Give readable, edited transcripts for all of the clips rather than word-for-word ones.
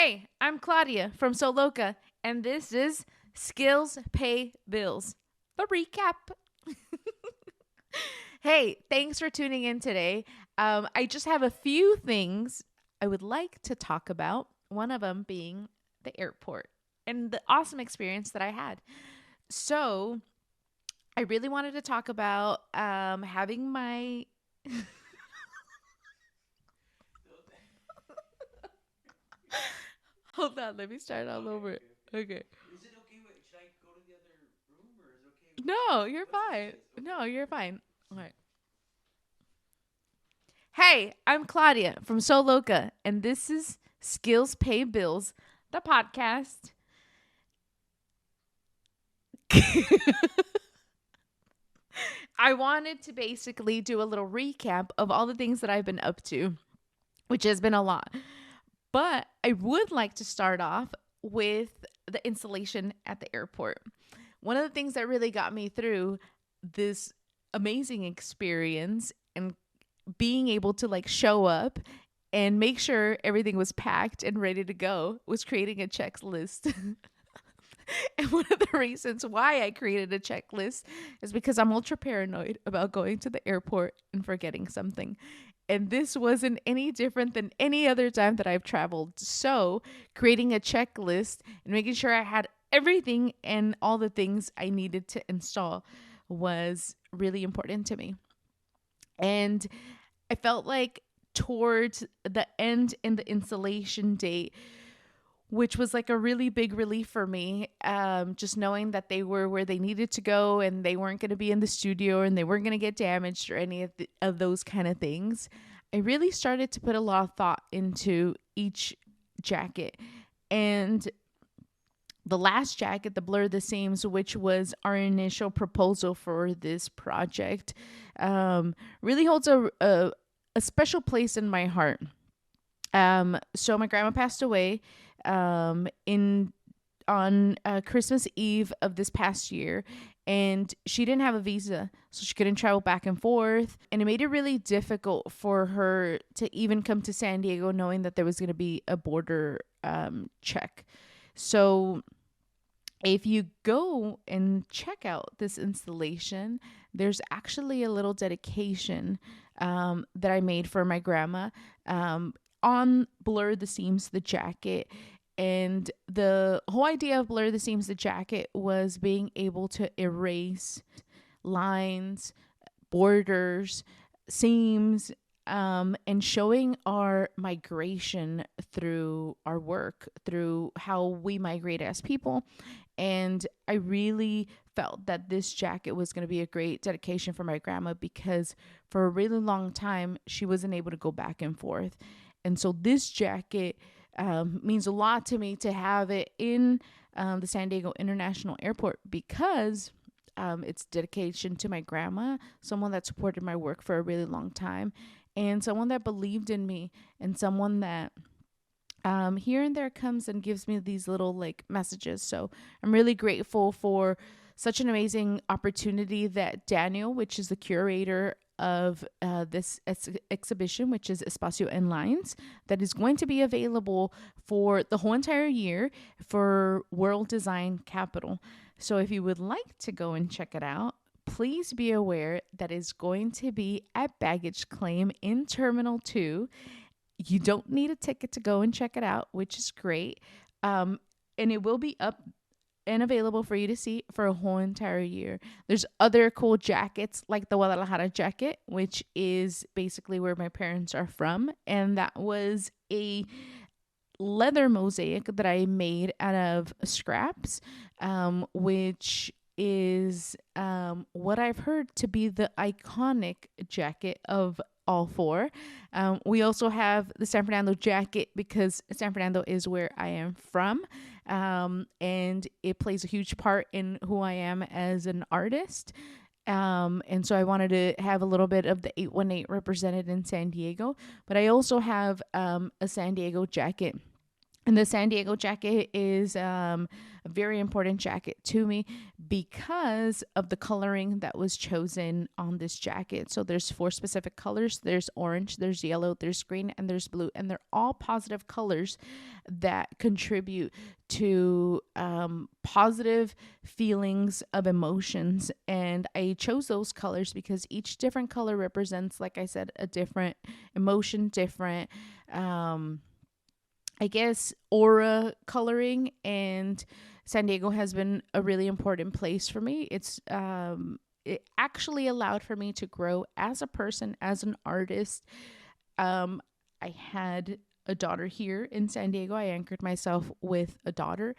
Hey, I'm Claudia from Soloka, and this is Skills Pay Bills, the recap. Hey, thanks for tuning in today. I just have a few things I would like to talk about, one of them being the airport and the awesome experience that I had. So, I really wanted to talk about having my. Hold on, let me start all over. Okay. Is it okay? Should I go to the other room or is it okay? No, you're What's the fine. space? Okay, No, okay. you're fine. All right. Hey, I'm Claudia from Soloka, and this is Skills Pay Bills, the podcast. I wanted to basically do a little recap of all the things that I've been up to, which has been a lot. But I would like to start off with the installation at the airport. One of the things that really got me through this amazing experience and being able to like show up and make sure everything was packed and ready to go was creating a checklist. And one of the reasons why I created a checklist is because I'm ultra paranoid about going to the airport and forgetting something. And this wasn't any different than any other time that I've traveled. So, creating a checklist and making sure I had everything and all the things I needed to install was really important to me. And I felt like towards the end and the installation date, which was like a really big relief for me, just knowing that they were where they needed to go and they weren't going to be in the studio and they weren't going to get damaged or any of those kind of things. I really started to put a lot of thought into each jacket. And the last jacket, the Blur the Seams, which was our initial proposal for this project, really holds a special place in my heart. So my grandma passed away in on Christmas Eve of this past year, and she didn't have a visa, so she couldn't travel back and forth, and it made it really difficult for her to even come to San Diego, knowing that there was going to be a border check. So if you go and check out this installation, there's actually a little dedication that I made for my grandma on Blur the Seams, the jacket. And the whole idea of Blur the Seams, the jacket was being able to erase lines, borders, seams, and showing our migration through our work, through how we migrate as people. And I really felt that this jacket was going to be a great dedication for my grandma because for a really long time, she wasn't able to go back and forth. And so this jacket means a lot to me to have it in the San Diego International Airport because it's dedication to my grandma, someone that supported my work for a really long time, and someone that believed in me, and someone that here and there comes and gives me these little like messages. So I'm really grateful for such an amazing opportunity that Daniel, which is the curator of this exhibition, which is Espacio en Lines, that is going to be available for the whole entire year for World Design Capital. So if you would like to go and check it out, please be aware that it's going to be at baggage claim in Terminal 2. You don't need a ticket to go and check it out, which is great. And it will be up and available for you to see for a whole entire year. There's other cool jackets like the Guadalajara jacket, which is basically where my parents are from. And that was a leather mosaic that I made out of scraps, which is what I've heard to be the iconic jacket of all four. We also have the San Fernando jacket because San Fernando is where I am from. And it plays a huge part in who I am as an artist. And so I wanted to have a little bit of the 818 represented in San Diego, but I also have a San Diego jacket And the San Diego jacket is a very important jacket to me because of the coloring that was chosen on this jacket. So there's four specific colors. There's orange, there's yellow, there's green, and there's blue. And they're all positive colors that contribute to positive feelings of emotions. And I chose those colors because each different color represents, like I said, a different emotion, different I guess, aura coloring, and San Diego has been a really important place for me. It actually allowed for me to grow as a person, as an artist. Um, I had a daughter here in San Diego. I anchored myself with a daughter,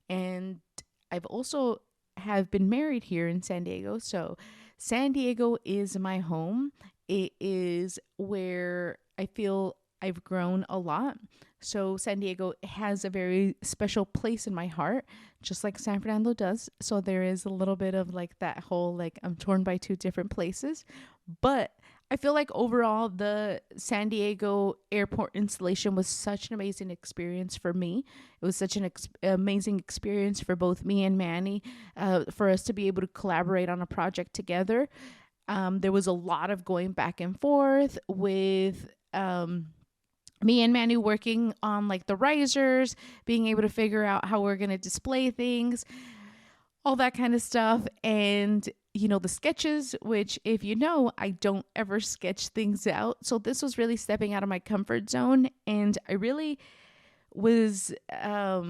and I've also have been married here in San Diego. So San Diego is my home. It is where I feel I've grown a lot. So San Diego has a very special place in my heart, just like San Fernando does. So there is a little bit of like that whole like I'm torn by two different places. But I feel like overall the San Diego airport installation was such an amazing experience for me. It was such an amazing experience for both me and Manny, for us to be able to collaborate on a project together. There was a lot of going back and forth with me and Manu working on like the risers, being able to figure out how we're going to display things, all that kind of stuff. And, you know, the sketches, which, if you know, I don't ever sketch things out. So this was really stepping out of my comfort zone. And I really was, how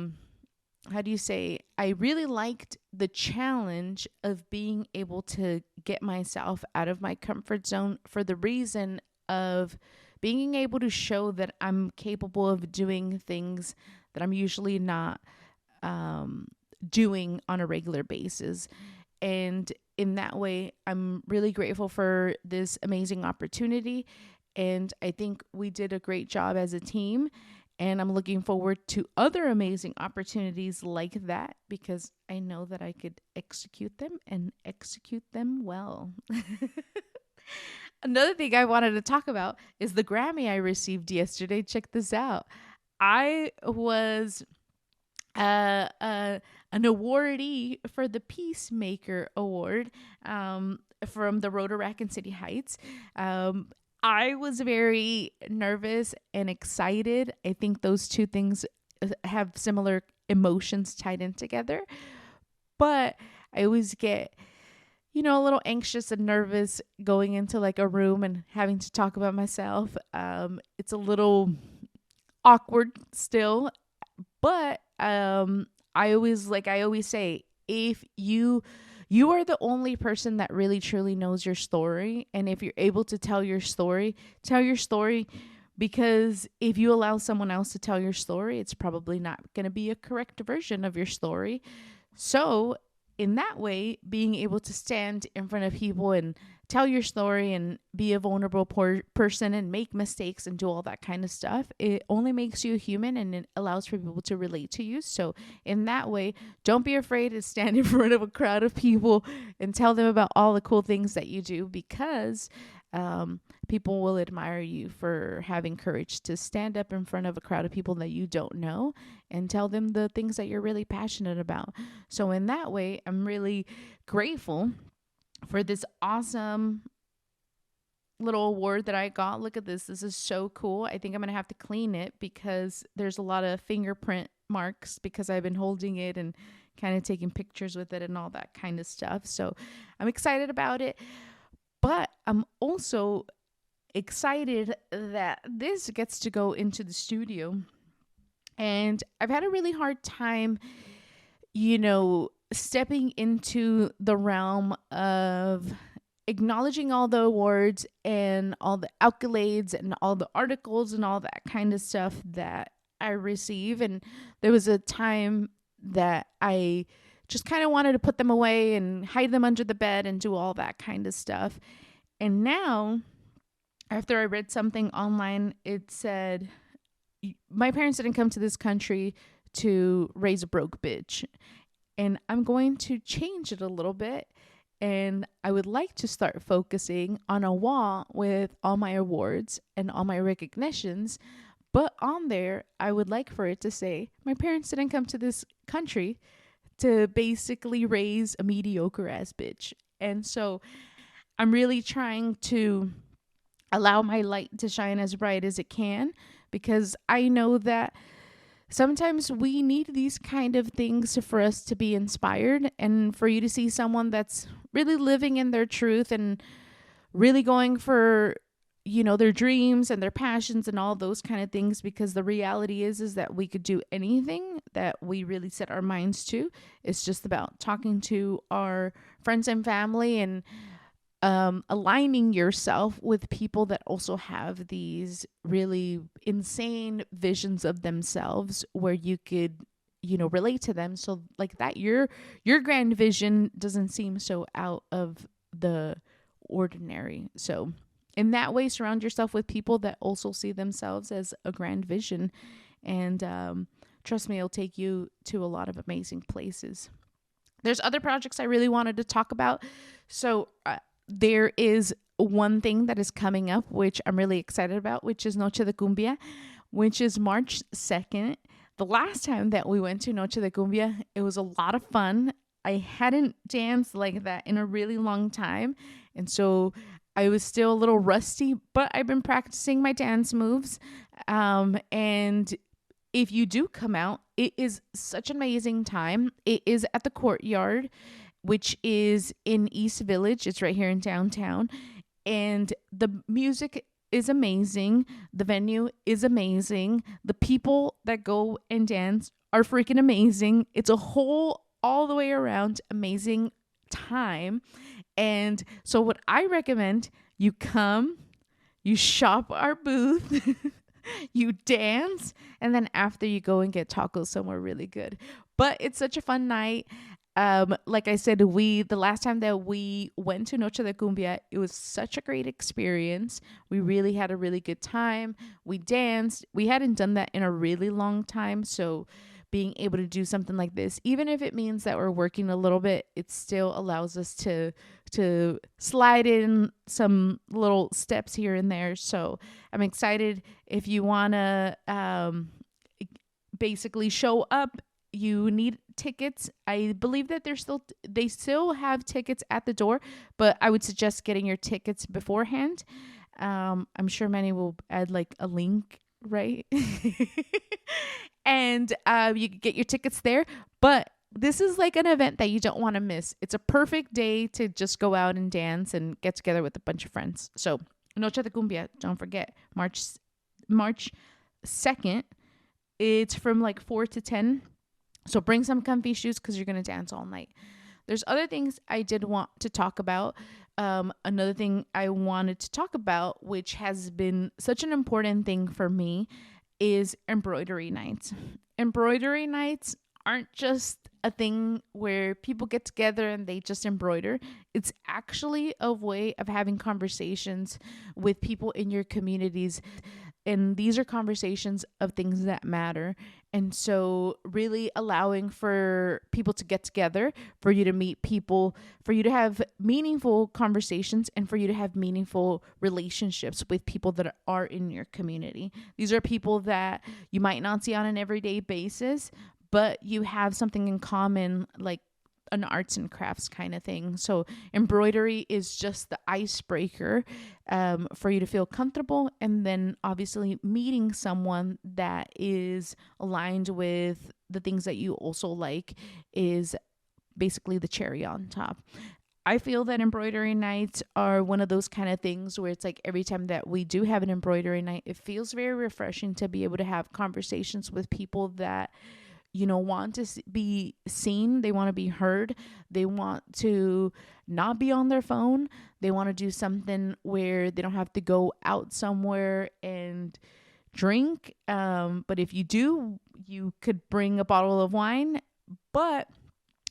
do you say, I really liked the challenge of being able to get myself out of my comfort zone for the reason of being able to show that I'm capable of doing things that I'm usually not doing on a regular basis. And in that way, I'm really grateful for this amazing opportunity. And I think we did a great job as a team. And I'm looking forward to other amazing opportunities like that because I know that I could execute them and execute them well. Another thing I wanted to talk about is the Grammy I received yesterday. Check this out. I was an awardee for the Peacemaker Award from the Rotaract in City Heights. I was very nervous and excited. I think those two things have similar emotions tied in together. But I always get, you know, a little anxious and nervous going into like a room and having to talk about myself. It's a little awkward still, but I always say, if you are the only person that really truly knows your story, and if you're able to tell your story, because if you allow someone else to tell your story, it's probably not going to be a correct version of your story. So in that way, being able to stand in front of people and tell your story and be a vulnerable person and make mistakes and do all that kind of stuff, it only makes you human and it allows for people to relate to you. So in that way, don't be afraid to stand in front of a crowd of people and tell them about all the cool things that you do, because people will admire you for having courage to stand up in front of a crowd of people that you don't know and tell them the things that you're really passionate about. So in that way, I'm really grateful for this awesome little award that I got. Look at this. This is so cool. I think I'm going to have to clean it because there's a lot of fingerprint marks because I've been holding it and kind of taking pictures with it and all that kind of stuff. So I'm excited about it. But I'm also excited that this gets to go into the studio. And I've had a really hard time, you know, stepping into the realm of acknowledging all the awards and all the accolades and all the articles and all that kind of stuff that I receive. And there was a time that I just kind of wanted to put them away and hide them under the bed and do all that kind of stuff. And now, after I read something online, it said, my parents didn't come to this country to raise a broke bitch. And I'm going to change it a little bit. And I would like to start focusing on a wall with all my awards and all my recognitions, But on there, I would like for it to say, my parents didn't come to this country to basically raise a mediocre ass bitch. And so I'm really trying to allow my light to shine as bright as it can, because I know that sometimes we need these kind of things for us to be inspired, and for you to see someone that's really living in their truth and really going for, you know, their dreams and their passions and all those kind of things. Because the reality is that we could do anything that we really set our minds to. It's just about talking to our friends and family, and aligning yourself with people that also have these really insane visions of themselves, where you could, you know, relate to them, so like that your grand vision doesn't seem so out of the ordinary. So in that way, surround yourself with people that also see themselves as a grand vision, and trust me, it'll take you to a lot of amazing places. There's other projects I really wanted to talk about. So there is one thing that is coming up, which I'm really excited about, which is Noche de Cumbia, which is March 2nd. The last time that we went to Noche de Cumbia, it was a lot of fun. I hadn't danced like that in a really long time. And so I was still a little rusty, but I've been practicing my dance moves. And if you do come out, it is such an amazing time. It is at the courtyard, which is in East Village. It's right here in downtown. And the music is amazing. The venue is amazing. The people that go and dance are freaking amazing. It's a whole, all the way around, amazing time. And so, what I recommend, you come, you shop our booth, you dance, and then after you go and get tacos somewhere really good. But it's such a fun night. Like I said, the last time that we went to Noche de Cumbia, it was such a great experience. We really had a really good time. We danced. We hadn't done that in a really long time, so being able to do something like this, even if it means that we're working a little bit, it still allows us to slide in some little steps here and there. So I'm excited. If you wanna basically show up, you need tickets. I believe that they still have tickets at the door, but I would suggest getting your tickets beforehand. I'm sure many will add like a link, right? And you can get your tickets there. But this is like an event that you don't want to miss. It's a perfect day to just go out and dance and get together with a bunch of friends. So Noche de Cumbia, don't forget, March 2nd. It's from like 4 to 10. So bring some comfy shoes because you're going to dance all night. There's other things I did want to talk about. Another thing I wanted to talk about, which has been such an important thing for me, is embroidery nights. Embroidery nights aren't just a thing where people get together and they just embroider. It's actually a way of having conversations with people in your communities. And these are conversations of things that matter. And so really allowing for people to get together, for you to meet people, for you to have meaningful conversations, and for you to have meaningful relationships with people that are in your community. These are people that you might not see on an everyday basis, but you have something in common, like an arts and crafts kind of thing. So embroidery is just the icebreaker for you to feel comfortable, and then obviously meeting someone that is aligned with the things that you also like is basically the cherry on top. I feel that embroidery nights are one of those kind of things where it's like every time that we do have an embroidery night, it feels very refreshing to be able to have conversations with people that, you know, want to be seen. They want to be heard. They want to not be on their phone. They want to do something where they don't have to go out somewhere and drink. But if you do, you could bring a bottle of wine. But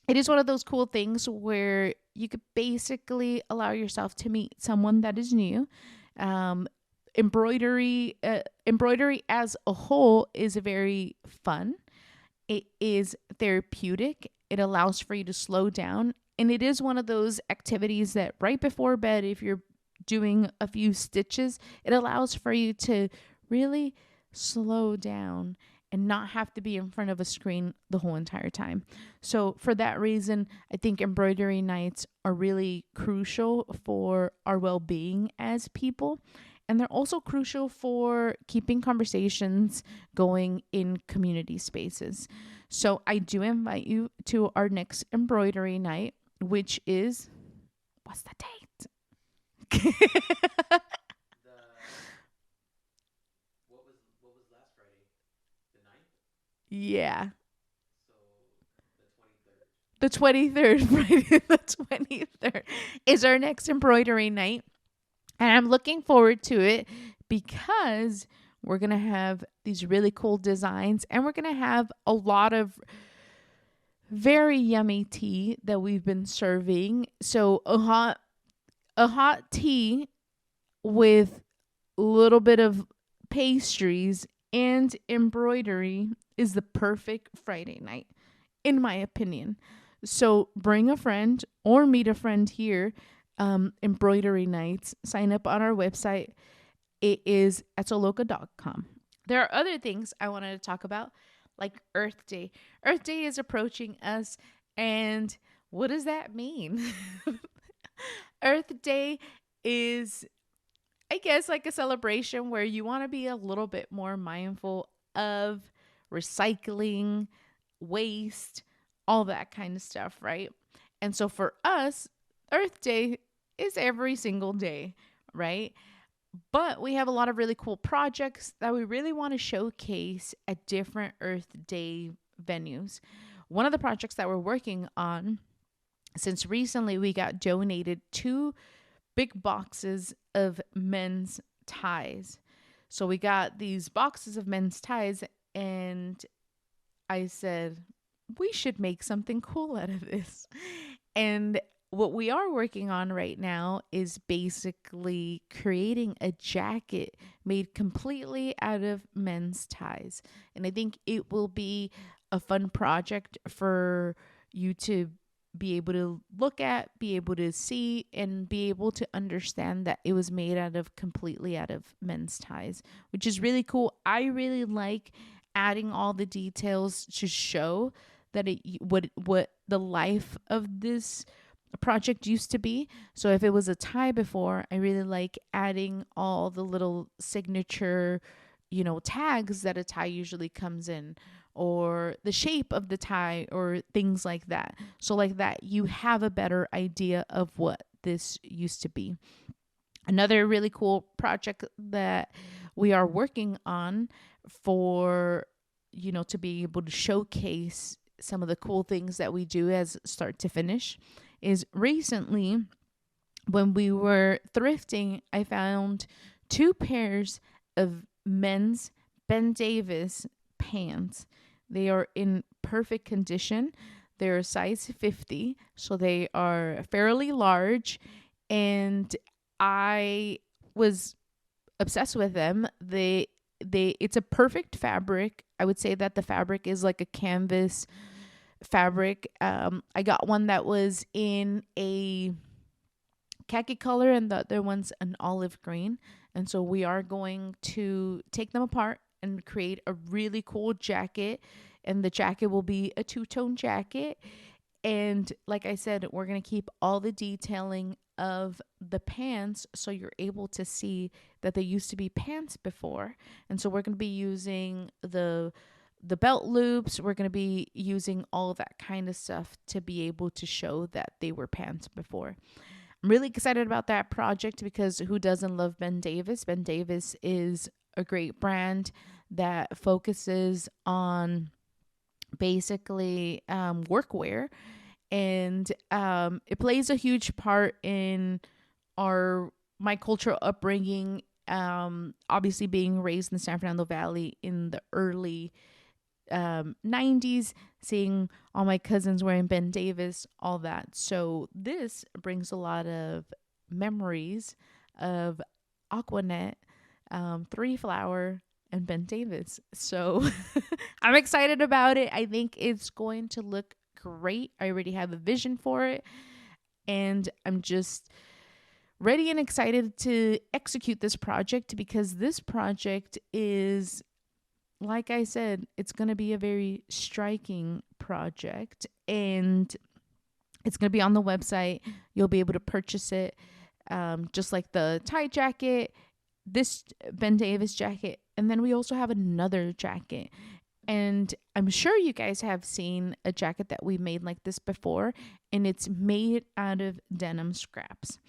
it is one of those cool things where you could basically allow yourself to meet someone that is new. Embroidery as a whole is very fun. It is therapeutic. It allows for you to slow down. And it is one of those activities that right before bed, if you're doing a few stitches, it allows for you to really slow down, and not have to be in front of a screen the whole entire time. So, for that reason, I think embroidery nights are really crucial for our well being as people. And they're also crucial for keeping conversations going in community spaces. So, I do invite you to our next embroidery night, which is, what's the date? The what was last Friday? The ninth. Yeah. So the 23rd. The 23rd, Friday the 23rd is our next embroidery night. And I'm looking forward to it because we're going to have these really cool designs and we're going to have a lot of very yummy tea that we've been serving. So a hot tea with a little bit of pastries and embroidery is the perfect Friday night, in my opinion. So bring a friend or meet a friend here. Embroidery nights. Sign up on our website. It is etoloca.com. There are other things I wanted to talk about, like Earth Day. Earth Day is approaching us, and what does that mean? Earth Day is, I guess, like a celebration where you want to be a little bit more mindful of recycling, waste, all that kind of stuff, right? And so for us, Earth Day is every single day, right? But we have a lot of really cool projects that we really want to showcase at different Earth Day venues. One of the projects that we're working on, since recently we got donated two big boxes of men's ties. So we got these boxes of men's ties, and I said, we should make something cool out of this. And what we are working on right now is basically creating a jacket made completely out of men's ties. And I think it will be a fun project for you to be able to look at, be able to see, and be able to understand that it was made completely out of men's ties, which is really cool. I really like adding all the details to show that what the life of this project used to be. So if it was a tie before, I really like adding all the little signature, tags that a tie usually comes in, or the shape of the tie, or things like that. So like that, you have a better idea of what this used to be. Another really cool project that we are working on for, to be able to showcase some of the cool things that we do as start to finish is recently when we were thrifting, I found two pairs of men's Ben Davis pants. They are in perfect condition. They're size 50, so they are fairly large, and I was obsessed with them. They it's a perfect fabric. I would say that the fabric is like a canvas fabric. I got one that was in a khaki color and the other one's an olive green. And so we are going to take them apart and create a really cool jacket. And the jacket will be a two-tone jacket. And like I said, we're going to keep all the detailing of the pants so you're able to see that they used to be pants before. And so we're going to be using the belt loops. We're going to be using all of that kind of stuff to be able to show that they were pants before. I'm really excited about that project because who doesn't love Ben Davis? Ben Davis is a great brand that focuses on basically workwear, and it plays a huge part in my cultural upbringing. Obviously, being raised in the San Fernando Valley in the early 90s, seeing all my cousins wearing Ben Davis, all that. So this brings a lot of memories of Aquanet, Three Flower, and Ben Davis. So I'm excited about it. I think it's going to look great. I already have a vision for it, and I'm just ready and excited to execute this project because this project is like I said, it's going to be a very striking project, and it's going to be on the website. You'll be able to purchase it, just like the tie jacket, this Ben Davis jacket, and then we also have another jacket. And I'm sure you guys have seen a jacket that we made like this before, and it's made out of denim scraps.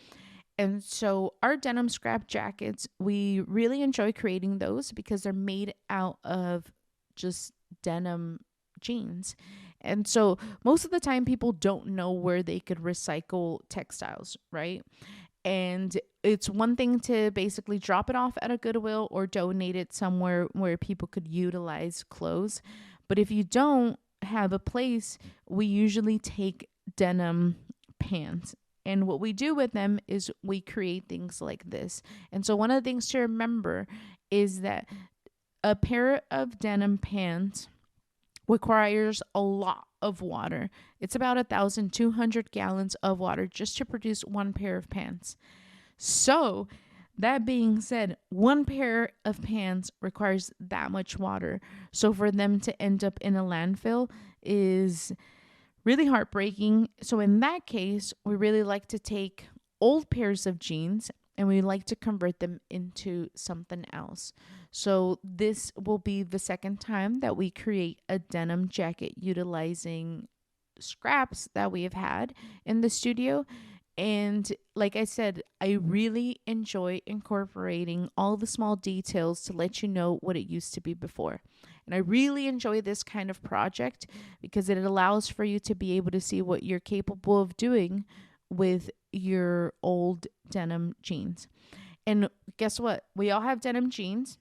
And so our denim scrap jackets, we really enjoy creating those because they're made out of just denim jeans. And so most of the time people don't know where they could recycle textiles, right? And it's one thing to basically drop it off at a Goodwill or donate it somewhere where people could utilize clothes. But if you don't have a place, we usually take denim pants. And what we do with them is we create things like this. And so, one of the things to remember is that a pair of denim pants requires a lot of water. It's about 1,200 gallons of water just to produce one pair of pants. So, that being said, one pair of pants requires that much water. So, for them to end up in a landfill is really heartbreaking. So, in that case, we really like to take old pairs of jeans and we like to convert them into something else. So, this will be the second time that we create a denim jacket utilizing scraps that we have had in the studio. And like I said, I really enjoy incorporating all the small details to let you know what it used to be before. And I really enjoy this kind of project because it allows for you to be able to see what you're capable of doing with your old denim jeans. And guess what? We all have denim jeans,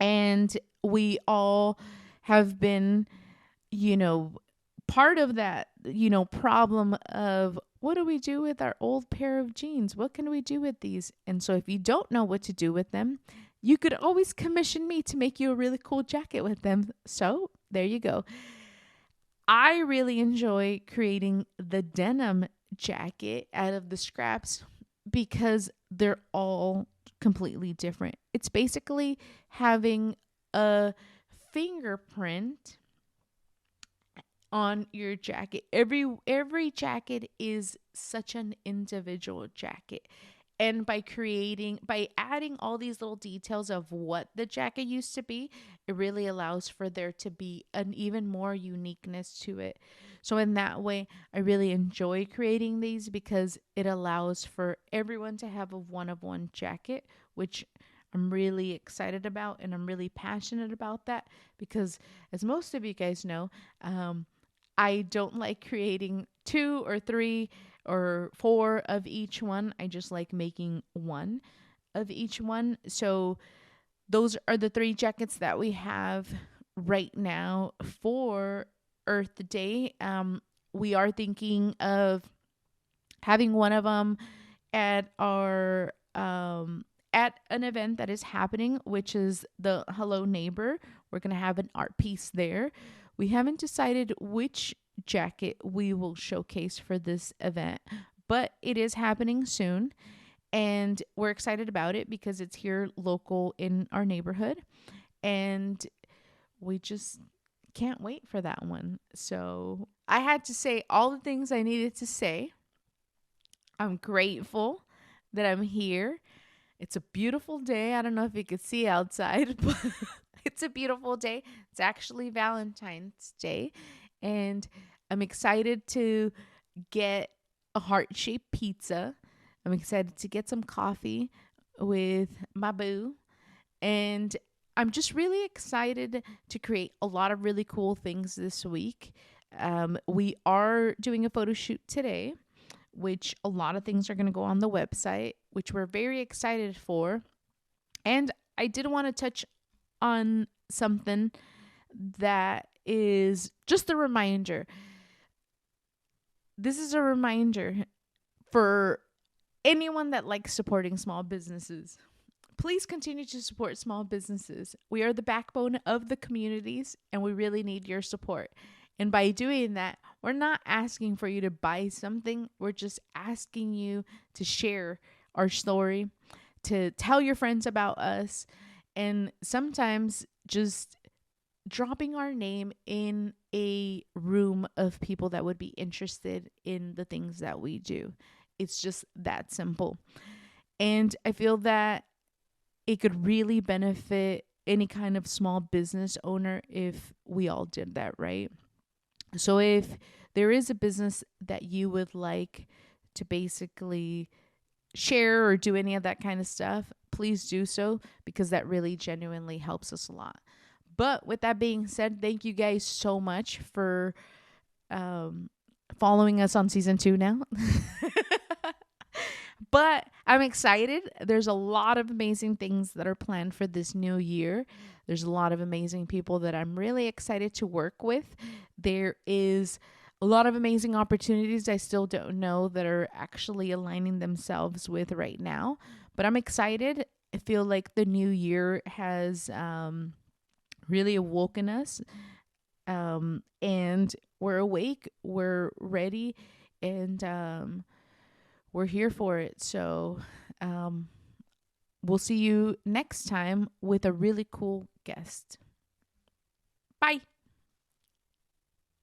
and we all have been, you know, part of that, problem of what do we do with our old pair of jeans? What can we do with these? And so if you don't know what to do with them, you could always commission me to make you a really cool jacket with them. So there you go. I really enjoy creating the denim jacket out of the scraps because they're all completely different. It's basically having a fingerprint on your jacket. Every jacket is such an individual jacket. And by adding all these little details of what the jacket used to be, it really allows for there to be an even more uniqueness to it. So in that way, I really enjoy creating these because it allows for everyone to have a one of one jacket, which I'm really excited about, and I'm really passionate about that because, as most of you guys know, I don't like creating two or three or four of each one. I just like making one of each one. So those are the three jackets that we have right now for Earth Day. We are thinking of having one of them at our at an event that is happening, which is the Hello Neighbor. We're gonna have an art piece there. We haven't decided which jacket we will showcase for this event, but it is happening soon. And we're excited about it because it's here local in our neighborhood. And we just can't wait for that one. So I had to say all the things I needed to say. I'm grateful that I'm here. It's a beautiful day. I don't know if you could see outside, but it's a beautiful day. It's actually Valentine's Day. And I'm excited to get a heart shaped pizza. I'm excited to get some coffee with my boo. And I'm just really excited to create a lot of really cool things this week. We are doing a photo shoot today, which a lot of things are going to go on the website, which we're very excited for. And I did want to touch on something that is just a reminder. This is a reminder for anyone that likes supporting small businesses. Please continue to support small businesses. We are the backbone of the communities, and we really need your support. And by doing that, we're not asking for you to buy something. We're just asking you to share our story, to tell your friends about us, and sometimes just dropping our name in a room of people that would be interested in the things that we do. It's just that simple. And I feel that it could really benefit any kind of small business owner if we all did that, right? So if there is a business that you would like to basically share or do any of that kind of stuff, please do so, because that really genuinely helps us a lot. But with that being said, thank you guys so much for um, following us on season 2 now. But I'm excited. There's a lot of amazing things that are planned for this new year. There's a lot of amazing people that I'm really excited to work with. There is a lot of amazing opportunities I still don't know that are actually aligning themselves with right now. But I'm excited. I feel like the new year has really awoken us, and we're awake, we're ready, and we're here for it. So um, we'll see you next time with a really cool guest. Bye.